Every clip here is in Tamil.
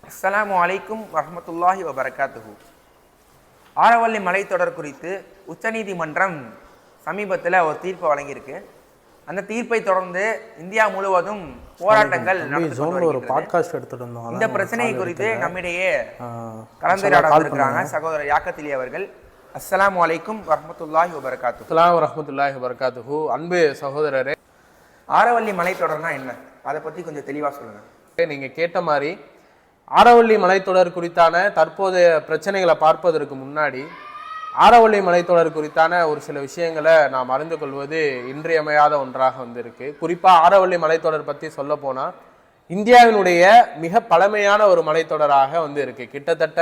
அஸ்ஸலாமு அலைக்கும் வரஹ்மத்துல்லாஹி வபரகாத்துஹு. ஆரவல்லி மலைத்தொடர் குறித்து உச்சநீதிமன்றம் சமீபத்தில் ஒரு தீர்ப்பை வழங்கியிருக்கு. அந்த தீர்ப்பை தொடர்ந்து இந்தியா முழுவதும் போராட்டங்கள் இந்த பிரச்சனை குறித்து நம்மிடையே கலந்துரையாடுறாங்க சகோதரர் யாக்கத்திலி அவர்கள். அஸ்ஸலாமு அலைக்கும் வரஹ்மத்துல்லாஹி வபரகாத்துஹு. அஸ்ஸலாமு வரஹ்மத்துல்லாஹி வபரகாத்துஹு. அன்பு சகோதரரே, ஆரவல்லி மலைத்தொடர்னா என்ன, அதை பற்றி கொஞ்சம் தெளிவாக சொல்லுங்கள். நீங்க கேட்ட மாதிரி ஆரவல்லி மலைத்தொடர் குறித்தான தற்போதைய பிரச்சனைகளை பார்ப்பதற்கு முன்னாடி ஆரவல்லி மலைத்தொடர் குறித்தான ஒரு சில விஷயங்களை நாம் அறிந்து கொள்வது இன்றியமையாத ஒன்றாக இருக்கு. குறிப்பாக ஆரவல்லி மலைத்தொடர் பற்றி சொல்ல போனால் இந்தியாவினுடைய மிக பழமையான ஒரு மலைத்தொடராக இருக்கு. கிட்டத்தட்ட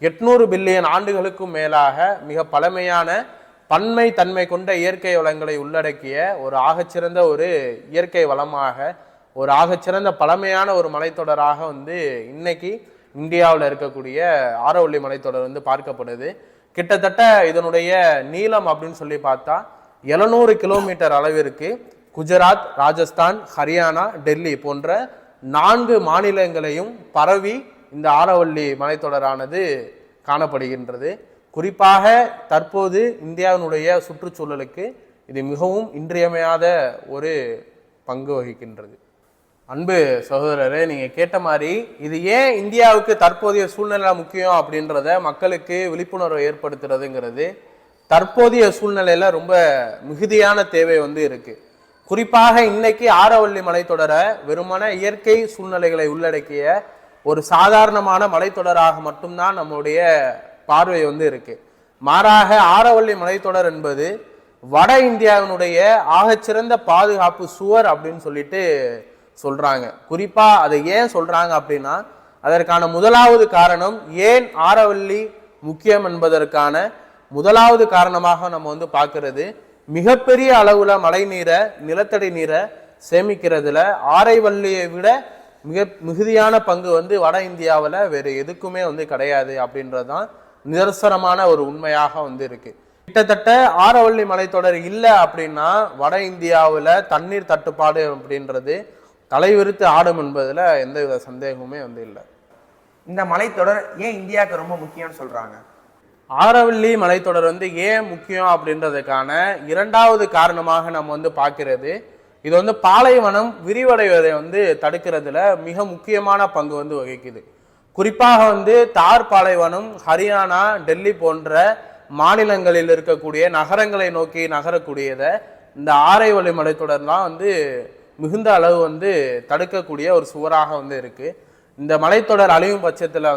800 பில்லியன் ஆண்டுகளுக்கும் மேலாக மிக பழமையான பன்மை தன்மை கொண்ட இயற்கை வளங்களை உள்ளடக்கிய ஒரு ஆகச்சிறந்த ஒரு இயற்கை வளமாக, ஒரு ஆகச்சிறந்த பழமையான ஒரு மலைத்தொடராக இன்னைக்கு இந்தியாவில் இருக்கக்கூடிய ஆரவல்லி மலைத்தொடர் பார்க்கப்படுது. கிட்டத்தட்ட இதனுடைய நீளம் அப்படின்னு சொல்லி பார்த்தா 700 கிலோமீட்டர் அளவிற்கு குஜராத், ராஜஸ்தான், ஹரியானா, டெல்லி போன்ற 4 மாநிலங்களையும் பரவி இந்த ஆரவல்லி மலைத்தொடரானது காணப்படுகின்றது. குறிப்பாக தற்போது இந்தியாவினுடைய சுற்றுச்சூழலுக்கு இது மிகவும் இன்றியமையாத ஒரு பங்கு வகிக்கின்றது. அன்பு சகோதரரே, நீங்க கேட்ட மாதிரி இது ஏன் இந்தியாவுக்கு தற்போதைய சூழ்நிலை முக்கியம் அப்படின்றத மக்களுக்கு விழிப்புணர்வை ஏற்படுத்துறதுங்கிறது தற்போதைய சூழ்நிலையில ரொம்ப மிகுதியான தேவை இருக்கு. குறிப்பாக இன்னைக்கு ஆரவல்லி மலைத்தொடரை வெறுமன இயற்கை சூழ்நிலைகளை உள்ளடக்கிய ஒரு சாதாரணமான மலைத்தொடராக மட்டும்தான் நம்முடைய பார்வை இருக்கு. மாறாக ஆரவல்லி மலைத்தொடர் என்பது வட இந்தியாவினுடைய ஆகச்சிறந்த பாதுகாப்பு சுவர் அப்படின்னு சொல்லிட்டு சொல்றாங்க. குறிப்பா அதை ஏன் சொல்றாங்க அப்படின்னா, அதற்கான முதலாவது காரணம், ஏன் ஆரவல்லி முக்கியம் என்பதற்கான முதலாவது காரணமாக நம்ம பார்க்கிறது, மிகப்பெரிய அளவுல மழை நீரை, நிலத்தடி நீரை சேமிக்கிறதுல ஆரவல்லியை விட மிகுதியான பங்கு வட இந்தியாவில் வேறு எதுக்குமே கிடையாது அப்படின்றதுதான் நிதர்சனமான ஒரு உண்மையாக இருக்கு. கிட்டத்தட்ட ஆரவல்லி மலைத்தொடர் இல்லை அப்படின்னா வட இந்தியாவில் தண்ணீர் தட்டுப்பாடு அப்படின்றது தலைவிரித்து ஆடும் என்பதுல எந்தவித சந்தேகமுமே இல்லை. இந்த மலைத்தொடர் ஏன் இந்தியாவுக்கு ரொம்ப முக்கியம்னு சொல்றாங்க? ஆரவல்லி மலைத்தொடர் ஏன் முக்கியம் அப்படின்றதுக்கான இரண்டாவது காரணமாக நம்ம பார்க்கிறது, இது பாலைவனம் விரிவடைவதை தடுக்கிறதுல மிக முக்கியமான பங்கு வகிக்குது. குறிப்பாக தார் பாலைவனம் ஹரியானா, டெல்லி போன்ற மாநிலங்களில் இருக்கக்கூடிய நகரங்களை நோக்கி நகரக்கூடியதை இந்த ஆரவல்லி மலைத்தொடர்லாம் மிகுந்த அளவு தடுக்கக்கூடிய ஒரு சுவராக இருக்கு. இந்த மலைத்தொடர் அழியும் பட்சத்துல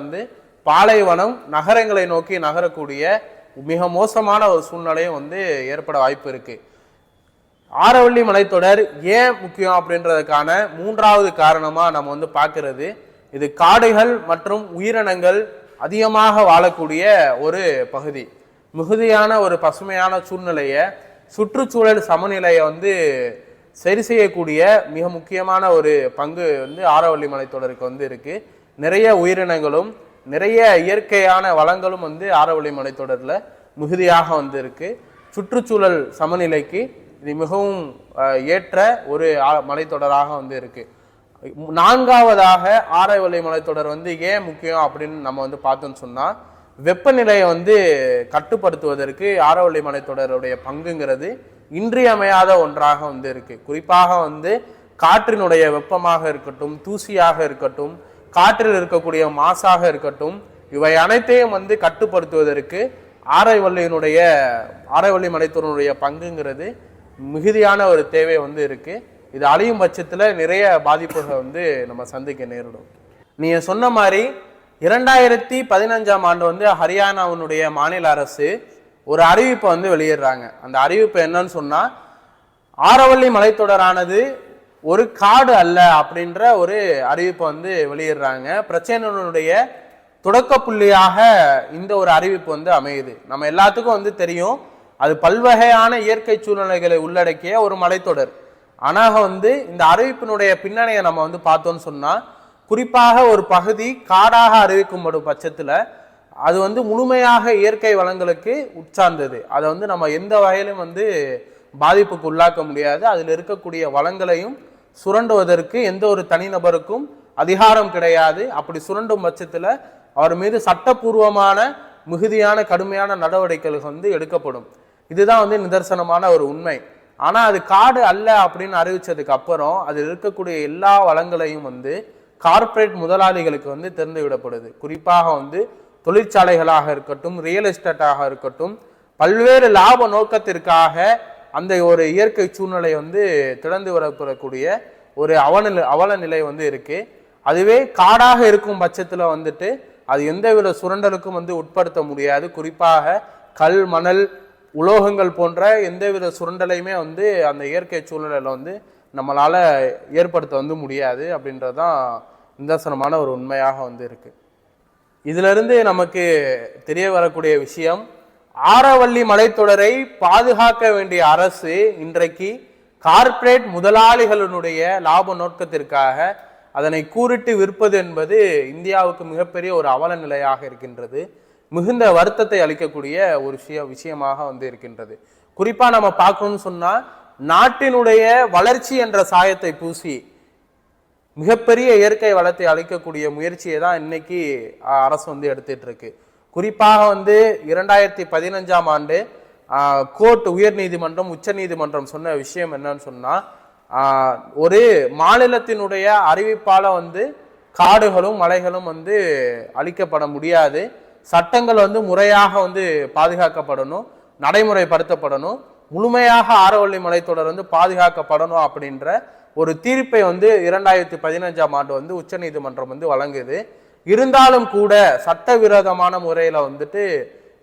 பாலைவனம் நகரங்களை நோக்கி நகரக்கூடிய மிக மோசமான ஒரு சூழ்நிலையும் ஏற்பட வாய்ப்பு இருக்கு. ஆரவல்லி மலைத்தொடர் ஏன் முக்கியம் அப்படின்றதுக்கான மூன்றாவது காரணமா நம்ம பார்க்கிறது, இது காடுகள் மற்றும் உயிரினங்கள் அதிகமாக வாழக்கூடிய ஒரு பகுதி. மிகுதியான ஒரு பசுமையான சூழ்நிலையை, சுற்றுச்சூழல் சமநிலையை சரி செய்யக்கூடிய மிக முக்கியமான ஒரு பங்கு ஆரவல்லி மலைத்தொடருக்கு இருக்கு. நிறைய உயிரினங்களும் நிறைய இயற்கையான வளங்களும் ஆரவல்லி மலைத்தொடர்ல மிகுதியாக இருக்கு. சுற்றுச்சூழல் சமநிலைக்கு இது மிகவும் ஏற்ற ஒரு மலைத்தொடராக இருக்கு. நான்காவதாக ஆரவல்லி மலைத்தொடர் ஏன் முக்கியம் அப்படின்னு நம்ம பார்த்தோம்னு சொன்னா, வெப்பநிலையை கட்டுப்படுத்துவதற்கு ஆரவல்லி மலைத்தொடருடைய பங்குங்கிறது இன்றியமையாத ஒன்றாக இருக்கு. குறிப்பாக காற்றினுடைய வெப்பமாக இருக்கட்டும், தூசியாக இருக்கட்டும், காற்றில் இருக்கக்கூடிய மாசாக இருக்கட்டும், இவை அனைத்தையும் கட்டுப்படுத்துவதற்கு ஆரவல்லி மலைத்தொடருடைய பங்குங்கிறது மிகுதியான ஒரு தேவை இருக்கு. இது அழியும் பட்சத்துல நிறைய பாதிப்புகள் நம்ம சந்திக்க நேரிடும். நீங்க சொன்ன மாதிரி 2015ஆம் ஆண்டு ஹரியானாவினுடைய மாநில அரசு ஒரு அறிவிப்பை வெளியிடுறாங்க. அந்த அறிவிப்பு என்னன்னு சொன்னா, ஆரவல்லி மலைத்தொடரானது ஒரு காடு அல்ல அப்படின்ற ஒரு அறிவிப்பை வெளியிடுறாங்க. பிரச்சனையினுடைய தொடக்க புள்ளியாக இந்த ஒரு அறிவிப்பு அமையுது. நம்ம எல்லாத்துக்கும் தெரியும், அது பல்வகையான இயற்கை சூழ்நிலைகளை உள்ளடக்கிய ஒரு மலைத்தொடர். ஆனாக இந்த அறிவிப்பினுடைய பின்னணியை நம்ம பார்த்தோம்னு சொன்னா, குறிப்பாக ஒரு பகுதி காடாக அறிவிக்கும்படும் பட்சத்துல அது முழுமையாக இயற்கை வளங்களுக்கு உட்சார்ந்தது. அதை நம்ம எந்த வகையிலும் பாதிப்புக்கு உள்ளாக்க முடியாது. அதில் இருக்கக்கூடிய வளங்களையும் சுரண்டுவதற்கு எந்த ஒரு தனிநபருக்கும் அதிகாரம் கிடையாது. அப்படி சுரண்டும் பட்சத்துல அவர் மீது சட்டப்பூர்வமான மிகுதியான கடுமையான நடவடிக்கைகள் வந்து எடுக்கப்படும். இதுதான் வந்து நிதர்சனமான ஒரு உண்மை. ஆனா அது காடு அல்ல அப்படின்னு அறிவிச்சதுக்கு அப்புறம் அதில் இருக்கக்கூடிய எல்லா வளங்களையும் வந்து கார்ப்பரேட் முதலாளிகளுக்கு வந்து திறந்து விடப்படுது. குறிப்பாக வந்து தொழிற்சாலைகளாக இருக்கட்டும், ரியல் எஸ்டேட்டாக இருக்கட்டும், பல்வேறு லாப நோக்கத்திற்காக அந்த ஒரு இயற்கை சூழ்நிலை வந்து திறந்து விடப்படக்கூடிய ஒரு அவல நிலை வந்து இருக்கு. அதுவே காடாக இருக்கும் பட்சத்துல வந்துட்டு அது எந்தவித சுரண்டலுக்கும் வந்து உட்படுத்த முடியாது. குறிப்பாக கல், மணல், உலோகங்கள் போன்ற எந்தவித சுரண்டலையுமே வந்து அந்த இயற்கை சூழ்நிலையில வந்து நம்மளால ஏற்படுத்த வந்து முடியாது அப்படின்றதுதான் நிதர்சனமான ஒரு உண்மையாக வந்து இருக்கு. இதுல இருந்து நமக்கு தெரிய வரக்கூடிய விஷயம், ஆரவல்லி மலைத்தொடரை பாதுகாக்க வேண்டிய அரசு இன்றைக்கு கார்ப்பரேட் முதலாளிகளினுடைய லாப நோக்கத்திற்காக அதனை கூறிட்டு விற்பது என்பது இந்தியாவுக்கு மிகப்பெரிய ஒரு அவல நிலையாக இருக்கின்றது. மிகுந்த வருத்தத்தை அளிக்கக்கூடிய ஒரு விஷயமாக வந்து இருக்கின்றது. குறிப்பா நம்ம பார்க்கணும்னு சொன்னா, நாட்டினுடைய வளர்ச்சி என்ற சாயத்தை பூசி மிகப்பெரிய இயற்கை வளத்தை அளிக்கக்கூடிய முயற்சியை தான் இன்னைக்கு அரசு வந்து எடுத்துட்டு இருக்கு. குறிப்பாக வந்து 2015ஆம் ஆண்டு கோர்ட், உயர் நீதிமன்றம், உச்ச நீதிமன்றம் சொன்ன விஷயம் என்னன்னு சொன்னா, ஒரு மாநிலத்தினுடைய அறிவிப்பால வந்து காடுகளும் மலைகளும் வந்து அழிக்கப்பட முடியாது, சட்டங்கள் வந்து முறையாக வந்து பாதுகாக்கப்படணும், நடைமுறைப்படுத்தப்படணும், முழுமையாக ஆரவல்லி மலைத்தொடர் வந்து பாதுகாக்கப்படணும் அப்படின்ற ஒரு தீர்ப்பை வந்து 2015ஆம் ஆண்டு வந்து உச்ச நீதிமன்றம் வந்து வழங்குது. இருந்தாலும் கூட சட்டவிரோதமான முறையில வந்துட்டு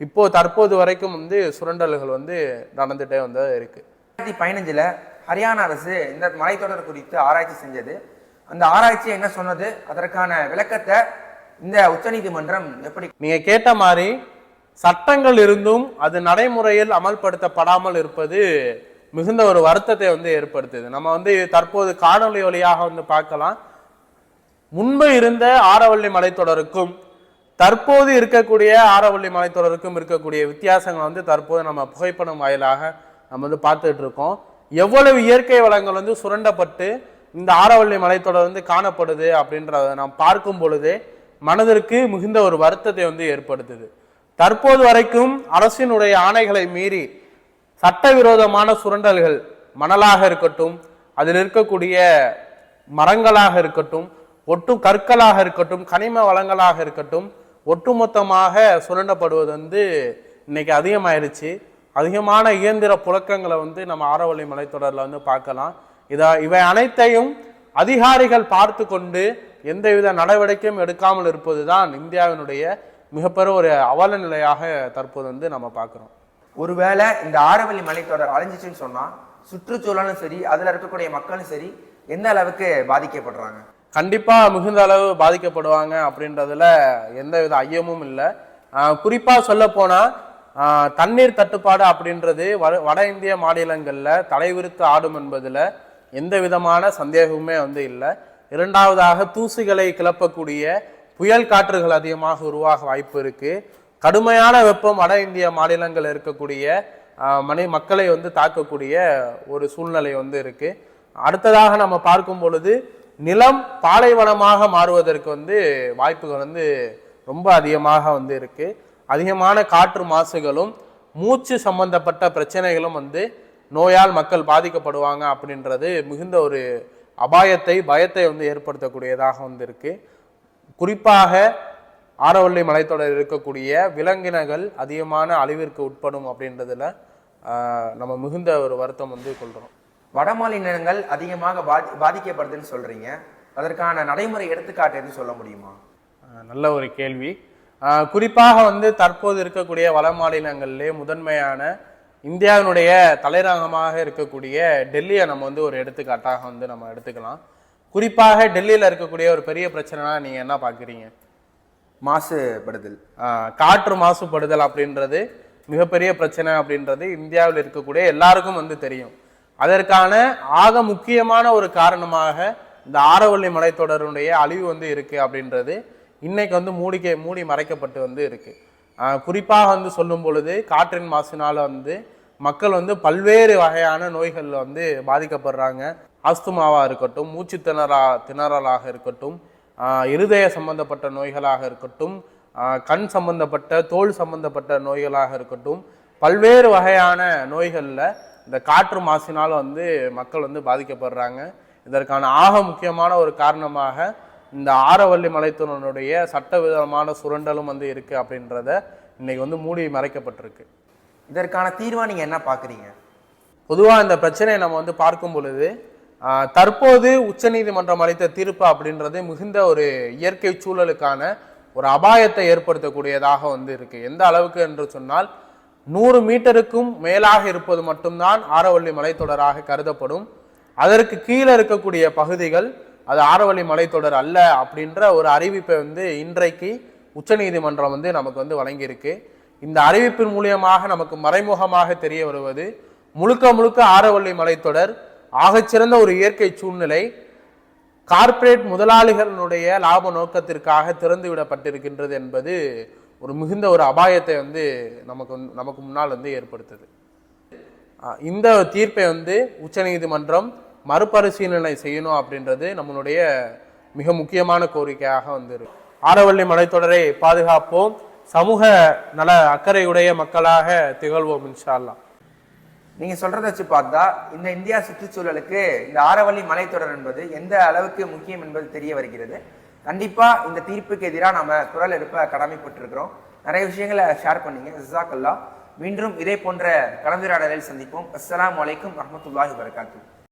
இப்போ தற்போது வரைக்கும் வந்து சுரண்டல்கள் வந்து நடந்துட்டே வந்து இருக்கு. 2015ல் ஹரியானா அரசு இந்த மலைத்தொடர் குறித்து ஆராய்ச்சி செஞ்சது. அந்த ஆராய்ச்சி என்ன சொன்னது, அதற்கான விளக்கத்தை இந்த உச்சநீதிமன்றம் எப்படி? நீங்க கேட்ட மாதிரி சட்டங்கள் இருந்தும் அது நடைமுறையில் அமல்படுத்தப்படாமல் இருப்பது மிகுந்த ஒரு வருத்தத்தை வந்து ஏற்படுத்துது. நம்ம வந்து தற்போது காணொலி வழியாக வந்து பார்க்கலாம். முன்பு இருந்த ஆரவல்லி மலைத்தொடருக்கும் தற்போது இருக்கக்கூடிய ஆரவல்லி மலைத்தொடருக்கும் இருக்கக்கூடிய வித்தியாசங்கள் வந்து தற்போது நம்ம புகைப்படம் வாயிலாக நம்ம வந்து பார்த்துட்டு இருக்கோம். எவ்வளவு இயற்கை வளங்கள் வந்து சுரண்டப்பட்டு இந்த ஆரவல்லி மலைத்தொடர் வந்து காணப்படுது அப்படின்றத நாம் பார்க்கும் பொழுதே மனதிற்கு மிகுந்த ஒரு வருத்தத்தை வந்து ஏற்படுத்துது. தற்போது வரைக்கும் அரசினுடைய ஆணைகளை மீறி சட்டவிரோதமான சுரண்டல்கள், மணலாக இருக்கட்டும், அதில் இருக்கக்கூடிய மரங்களாக இருக்கட்டும், கற்களாக இருக்கட்டும், கனிம வளங்களாக இருக்கட்டும், ஒட்டுமொத்தமாக சுரண்டப்படுவது வந்து இன்னைக்கு அதிகமாயிருச்சு. அதிகமான இயந்திர புழக்கங்களை வந்து நம்ம ஆரவல்லி மலைத்தொடர்ல வந்து பார்க்கலாம். இவை அனைத்தையும் அதிகாரிகள் பார்த்து கொண்டு எந்தவித நடவடிக்கையும் எடுக்காமல் இருப்பதுதான் இந்தியாவினுடைய மிகப்பெரிய ஒரு அவல நிலையாக தற்போது வந்து நம்ம பார்க்கிறோம். ஒருவேளை இந்த ஆரவல்லி மலைத்தொடர் அழிஞ்சிச்சுன்னு சொன்னா சுற்றுச்சூழலும் சரி, அதுல இருக்கக்கூடிய மக்களும் சரி, எந்த அளவுக்கு பாதிக்கப்படுறாங்க? கண்டிப்பா மிகுந்த அளவு பாதிக்கப்படுவாங்க அப்படின்றதுல எந்தவித ஐயமும் இல்லை. குறிப்பா சொல்ல போனா தண்ணீர் தட்டுப்பாடு அப்படின்றது வட இந்திய மாநிலங்கள்ல தலைவிரித்து ஆடும் என்பதுல எந்த விதமான சந்தேகமுமே வந்து இல்லை. இரண்டாவதாக தூசிகளை கிளப்பக்கூடிய புயல் காற்றுகள் அதிகமாக உருவாக வாய்ப்பு இருக்கு. கடுமையான வெப்பம் வட இந்திய மாநிலங்கள் இருக்கக்கூடிய மக்களை வந்து தாக்கக்கூடிய ஒரு சூழ்நிலை வந்து இருக்கு. அடுத்ததாக நம்ம பார்க்கும் பொழுது நிலம் பாலைவனமாக மாறுவதற்கு வந்து வாய்ப்புகள் வந்து ரொம்ப அதிகமாக வந்து இருக்கு. அதிகமான காற்று மாசுகளும் மூச்சு சம்பந்தப்பட்ட பிரச்சனைகளும் வந்து நோயால் மக்கள் பாதிக்கப்படுவாங்க அப்படின்றது மிகுந்த ஒரு பயத்தை வந்து ஏற்படுத்தக்கூடியதாக வந்து இருக்கு. குறிப்பாக ஆரவல்லி மலைத்தொடர் இருக்கக்கூடிய விலங்கினங்கள் அதிகமான அழிவிற்கு உட்படும் அப்படின்றதுல நம்ம மிகுந்த ஒரு வருத்தம் வந்து கொள்றோம். வட மாநிலங்கள் அதிகமாக பாதிக்கப்படுதுன்னு சொல்றீங்க, அதற்கான நடைமுறை எடுத்துக்காட்டு எதுவும் சொல்ல முடியுமா? நல்ல ஒரு கேள்வி. குறிப்பாக வந்து தற்போது இருக்கக்கூடிய வட மாநிலங்களிலே முதன்மையான இந்தியாவினுடைய தலைநகரமாக இருக்கக்கூடிய டெல்லியை நம்ம வந்து ஒரு எடுத்துக்காட்டாக வந்து நம்ம எடுத்துக்கலாம். குறிப்பாக டெல்லியில இருக்கக்கூடிய ஒரு பெரிய பிரச்சனைனா நீங்க என்ன பாக்குறீங்க? மாசுபடுதல், காற்று மாசுபடுதல் அப்படின்றது மிகப்பெரிய பிரச்சனை அப்படின்றது இந்தியாவில் இருக்கக்கூடிய எல்லாருக்கும் வந்து தெரியும். அதற்கான ஆக முக்கியமான ஒரு காரணமாக இந்த ஆரவல்லி மலைத்தொடருடைய அழிவு வந்து இருக்கு அப்படின்றது இன்னைக்கு வந்து மூடி மறைக்கப்பட்டு வந்து இருக்கு. குறிப்பாக வந்து சொல்லும் பொழுது காற்றின் மாசினால வந்து மக்கள் வந்து பல்வேறு வகையான நோய்கள்ல வந்து பாதிக்கப்படுறாங்க. ஆஸ்துமாவா இருக்கட்டும், மூச்சு திணறலாக இருக்கட்டும், இருதய சம்பந்தப்பட்ட நோய்களாக இருக்கட்டும், கண் சம்பந்தப்பட்ட தோல் சம்பந்தப்பட்ட நோய்களாக இருக்கட்டும், பல்வேறு வகையான நோய்களில் இந்த காற்று மாசினால் மக்கள் பாதிக்கப்படுறாங்க. இதற்கான ஆக முக்கியமான ஒரு காரணமாக இந்த ஆரவல்லி மலைத்தொடருடைய சட்டவிதமான சுரண்டலும் இருக்கு அப்படின்றத இன்னைக்கு மூடி மறைக்கப்பட்டிருக்கு. இதற்கான தீர்வா நீங்க என்ன பாக்குறீங்க? பொதுவாக இந்த பிரச்சனையை நம்ம பார்க்கும் பொழுது தற்போது உச்சநீதிமன்றம் அளித்த தீர்ப்பு அப்படின்றது மிகுந்த ஒரு இயற்கை சூழலுக்கான ஒரு அபாயத்தை ஏற்படுத்தக்கூடியதாக இருக்கு. எந்த அளவுக்கு என்று சொன்னால் 100 மீட்டருக்கும் மேலாக இருப்பது மட்டும்தான் ஆரவல்லி மலைத்தொடராக கருதப்படும். அதற்கு கீழே இருக்கக்கூடிய பகுதிகள் அது ஆரவல்லி மலைத்தொடர் அல்ல அப்படின்ற ஒரு அறிவிப்பை இன்றைக்கு உச்சநீதிமன்றம் நமக்கு வழங்கியிருக்கு. இந்த அறிவிப்பின் மூலியமாக நமக்கு மறைமுகமாக தெரிய வருவது முழுக்க முழுக்க ஆரவல்லி மலைத்தொடர் ஆகச்சிறந்த ஒரு இயற்கை சூழ்நிலை கார்ப்பரேட் முதலாளிகளுடைய லாப நோக்கத்திற்காக திறந்து விடப்பட்டிருக்கின்றது என்பது ஒரு மிகுந்த ஒரு அபாயத்தை நமக்கு முன்னால் ஏற்படுத்துது. இந்த தீர்ப்பை உச்சநீதிமன்றம் மறுபரிசீலனை செய்யணும் அப்படின்றது நம்மளுடைய மிக முக்கியமான கோரிக்கையாக இருக்கு. ஆரவல்லி மலைத்தொடரை பாதுகாப்போம், சமூக நல அக்கறையுடைய மக்களாக திகழ்வோம் இன்ஷா அல்லாஹ். நீங்க சொல்றத வச்சு பார்த்தா இந்த இந்தியா சுற்றுச்சூழலுக்கு இந்த ஆரவல்லி மலைத்தொடர் என்பது எந்த அளவுக்கு முக்கியம் என்பது தெரிய வருகிறது. கண்டிப்பா இந்த தீர்ப்புக்கு எதிராக நாம குரல் எழுப்ப கடமைப்பட்டிருக்கிறோம். நிறைய விஷயங்களை ஷேர் பண்ணீங்க. ஜஸாக்கல்லாஹ். மீண்டும் இதே போன்ற கலந்துரையாடலில் சந்திப்போம். அஸ்ஸலாமு அலைக்கும் வரஹ்மத்துல்லாஹி வபரகாத்துஹு.